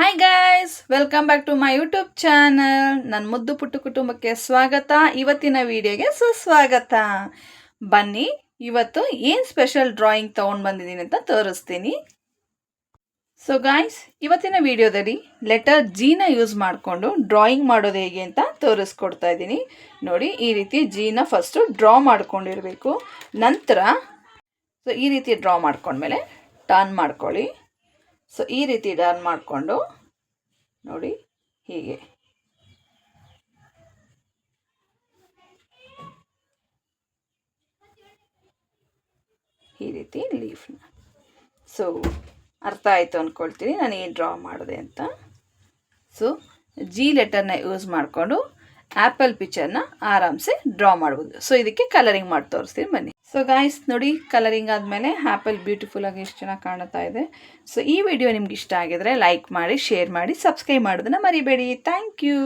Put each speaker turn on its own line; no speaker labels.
Hi guys, welcome back to my YouTube channel. ನನ್ನ ಮುದ್ದು ಪುಟ್ಟು ಕುಟುಂಬಕ್ಕೆ ಸ್ವಾಗತ. ಇವತ್ತಿನ ವಿಡಿಯೋಗೆ ಸುಸ್ವಾಗತ. ಬನ್ನಿ, ಇವತ್ತು ಏನು ಸ್ಪೆಷಲ್ ಡ್ರಾಯಿಂಗ್ ತೊಗೊಂಡು ಬಂದಿದ್ದೀನಿ ಅಂತ ತೋರಿಸ್ತೀನಿ. ಸೊ ಗಾಯ್ಸ್, ಇವತ್ತಿನ ವಿಡಿಯೋದಲ್ಲಿ ಲೆಟರ್ ಜಿನ ಯೂಸ್ ಮಾಡಿಕೊಂಡು ಡ್ರಾಯಿಂಗ್ ಮಾಡೋದು ಹೇಗೆ ಅಂತ ತೋರಿಸ್ಕೊಡ್ತಾ ಇದ್ದೀನಿ. ನೋಡಿ, ಈ ರೀತಿ ಜಿನ ಫಸ್ಟು ಡ್ರಾ ಮಾಡ್ಕೊಂಡಿರಬೇಕು. ನಂತರ ಈ ರೀತಿ ಡ್ರಾ ಮಾಡ್ಕೊಂಡ್ಮೇಲೆ ಟರ್ನ್ ಮಾಡ್ಕೊಳ್ಳಿ. ಸೊ ಈ ರೀತಿ ಟರ್ನ್ ಮಾಡಿಕೊಂಡು ನೋಡಿ, ಹೀಗೆ ಈ ರೀತಿ ಲೀಫ್ನ. ಸೊ ಅರ್ಥ ಆಯಿತು ಅಂದ್ಕೊಳ್ತೀನಿ ನಾನು ಏನು ಡ್ರಾ ಮಾಡಿದೆ ಅಂತ. ಸೊ ಜಿ ಲೆಟರ್ನ ಯೂಸ್ ಮಾಡಿಕೊಂಡು ಆ್ಯಪಲ್ ಪಿಕ್ಚರ್ನ ಆರಾಮ್ಸೆ ಡ್ರಾ ಮಾಡ್ಬೋದು. ಸೊ ಇದಕ್ಕೆ ಕಲರಿಂಗ್ ಮಾಡಿ ತೋರಿಸ್ತೀನಿ ಬನ್ನಿ. ಸೊ ಗಾಯ್ಸ್ ನೋಡಿ, ಕಲರಿಂಗ್ ಆದಮೇಲೆ ಆ್ಯಪಲ್ ಬ್ಯೂಟಿಫುಲ್ಲಾಗಿ ಎಷ್ಟು ಚೆನ್ನಾಗಿ ಕಾಣ್ತಾ ಇದೆ. ಸೊ ಈ ವಿಡಿಯೋ ನಿಮ್ಗೆ ಇಷ್ಟ ಆಗಿದ್ರೆ ಲೈಕ್ ಮಾಡಿ, ಶೇರ್ ಮಾಡಿ, ಸಬ್ಸ್ಕ್ರೈಬ್ ಮಾಡೋದನ್ನು ಮರಿಬೇಡಿ. Thank you.